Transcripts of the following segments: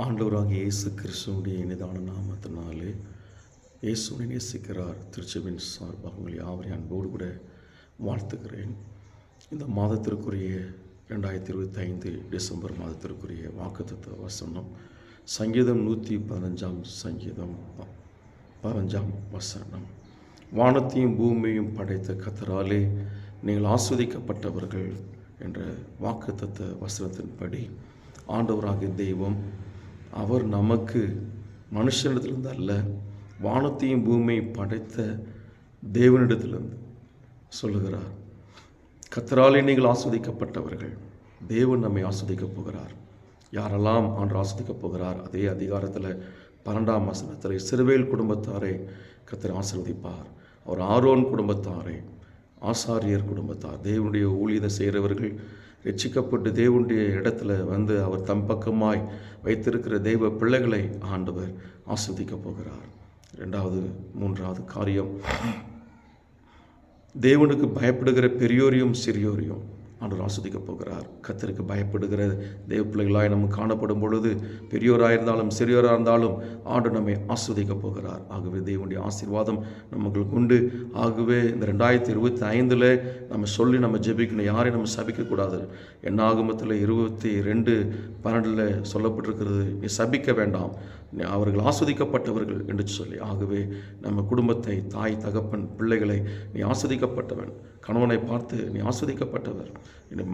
ஆண்டவராகிய இயேசு கிறிஸ்துவுடைய இனிதான நாமத்தினாலே இயேசுவை நேசிக்கிறார் திருச்சபையின் சார்பாக உங்களை யாவரையும் அன்போடு கூட வாழ்த்துகிறேன். இந்த மாதத்திற்குரிய 2025 டிசம்பர் மாதத்திற்குரிய வாக்குத்தத்த வசனம் சங்கீதம் 115 சங்கீதம் 15 வசனம். வானத்தையும் பூமியையும் படைத்த கர்த்தராலே நீங்கள் ஆஸ்வதிக்கப்பட்டவர்கள் என்ற வாக்குத்தத்த வசனத்தின்படி ஆண்டவராகிய தெய்வம் அவர் நமக்கு மனுஷனிடத்திலிருந்து அல்ல, வானத்தையும் பூமியை படைத்த தேவனிடத்திலிருந்து சொல்லுகிறார். கர்த்தராலே நீங்கள் ஆஸ்வதிக்கப்பட்டவர்கள். தேவன் நம்மை ஆஸ்வதிக்கப் போகிறார். யாரெல்லாம் ஆண்டு ஆஸ்வதிக்கப் போகிறார்? அதே அதிகாரத்தில் 12ஆம் வசனத்தில் இஸ்ரவேல் குடும்பத்தாரை கர்த்தர் ஆசீர்வதிப்பார். அவர் ஆரோன் குடும்பத்தாரை, ஆசாரியர் குடும்பத்தார், தேவனுடைய ஊழியத்தை செய்கிறவர்கள் ரட்சிக்கப்பட்டு தேவனுடைய இடத்துல வந்து அவர் தம் பக்கமாய் வைத்திருக்கிற தெய்வ பிள்ளைகளை ஆண்டவர் ஆஸ்வதிக்கப் போகிறார். 3வது காரியம், தேவனுக்கு பயப்படுகிற பெரியோரையும் சிறியோரையும் ஆண்டவர் ஆஸ்வதிக்கப் போகிறார். கர்த்தருக்கு பயப்படுகிற தேவ பிள்ளைகளாய் நம்ம காணப்படும் பொழுது பெரியோராக இருந்தாலும் சிறியோராக இருந்தாலும் ஆண்டவர் நம்மை ஆஸ்வதிக்கப் போகிறார். ஆகவே தேவனுடைய ஆசீர்வாதம் நமக்கு உண்டு. ஆகவே இந்த 2025 நம்ம சொல்லி நம்ம ஜெபிக்கணும். யாரையும் நம்ம சபிக்கக்கூடாது. என்னாகமத்தில் 22:12 சொல்லப்பட்டிருக்கிறது, நீ சபிக்க வேண்டாம், அவர்கள் ஆஸ்வதிக்கப்பட்டவர்கள் என்று சொல்லி. ஆகவே நம்ம குடும்பத்தை, தாய் தகப்பன் பிள்ளைகளை, நீ ஆஸ்வதிக்கப்பட்டவன், கணவனை பார்த்து நீ ஆஸ்வதிக்கப்பட்டவர்,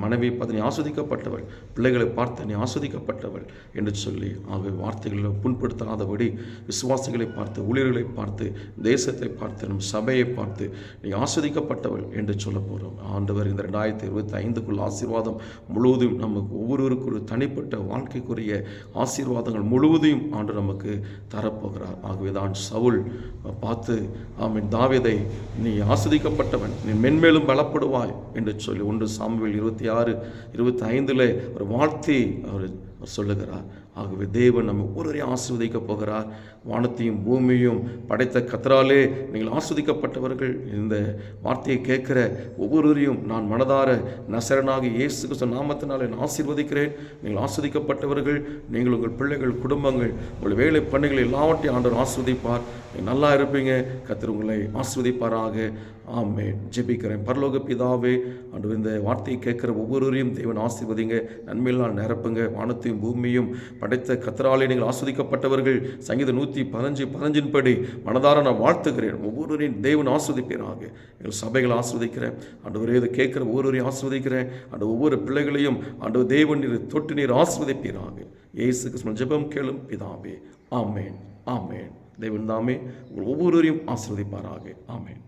மனைவியை பார்த்து நீ ஆஸ்வதிக்கப்பட்டவள், பிள்ளைகளை பார்த்து நீ ஆஸ்வதிக்கப்பட்டவள் என்று சொல்லி. ஆகவே வார்த்தைகளை புண்படுத்தாதபடி விசுவாசிகளை பார்த்து, ஊழியர்களை பார்த்து, தேசத்தை பார்த்து, நம் சபையை பார்த்து நீ ஆஸ்வதிக்கப்பட்டவள் என்று சொல்ல போகிறோம். ஆண்டவர் இந்த 2025 ஆசீர்வாதம் முழுவதும் நமக்கு ஒவ்வொருவருக்கும் ஒரு தனிப்பட்ட வாழ்க்கைக்குரிய ஆசீர்வாதங்கள் முழுவதையும் ஆண்டு நமக்கு தரப்போகிறார். ஆகவே தான் சவுல் பார்த்து ஆமென் தாவீதை நீ ஆஸ்வதிக்கப்பட்டவன், நீ மென்மேலும் பலப்படுவாய் என்று சொல்லி 1 சாமுவேல் 26:25 ஒரு வாழ்த்தி அவர் சொல்லுகிறார். ஆகவே தேவன் நம்ம ஒவ்வொருவரையும் ஆசீர்வதிக்கப் போகிறார். வானத்தையும் பூமியையும் படைத்த கர்த்தராலே நீங்கள் ஆஸ்வதிக்கப்பட்டவர்கள். இந்த வார்த்தையை கேட்கிற ஒவ்வொருவரையும் நான் மனதார நசரனாகிய இயேசு கிறிஸ்து நாமத்தினாலே நான் ஆசீர்வதிக்கிறேன். நீங்கள் ஆஸ்வதிக்கப்பட்டவர்கள். நீங்கள், உங்கள் பிள்ளைகள், குடும்பங்கள், உங்கள் வேலை பணிகள் எல்லாவற்றையும் ஆண்டவர் ஆஸ்வதிப்பார். நீங்கள் நல்லா இருப்பீங்க. கர்த்தர் உங்களை ஆஸ்வதிப்பாராக. ஆமென். ஜெபிக்கிறேன். பரலோக பிதாவே, ஆண்டவர் இந்த வார்த்தையை கேட்கிற ஒவ்வொருவரையும் தேவன் ஆசீர்வதிங்க, நன்மையினால் நிரப்புங்க. வானத்தையும் பூமியும் படைத்த கர்த்தராலே நீங்கள் ஆஸ்வதிக்கப்பட்டவர்கள். சங்கீதம் 115:15 படி மனதார நான் வாழ்த்துகிறேன். ஒவ்வொருவரையும் தேவன் ஆஸ்வதிப்பீராக. எங்கள் சபைகளை ஆஸ்வதிக்கிறேன். ஆண்டவரே, இதை கேட்கிற ஒவ்வொருவரையும் ஆஸ்வதிக்கிறேன். ஆண்டு ஒவ்வொரு பிள்ளைகளையும் ஆண்டவர் தேவன் நீர் தொட்டு நீர் ஆஸ்வதிப்பீராக. இயேசு கிறிஸ்துவின் ஜெபம் கேளும் பிதாவே. ஆமென். ஆமென். தேவன் தாமே ஒவ்வொருவரையும் ஆஸ்வதிப்பாராக. ஆமென்.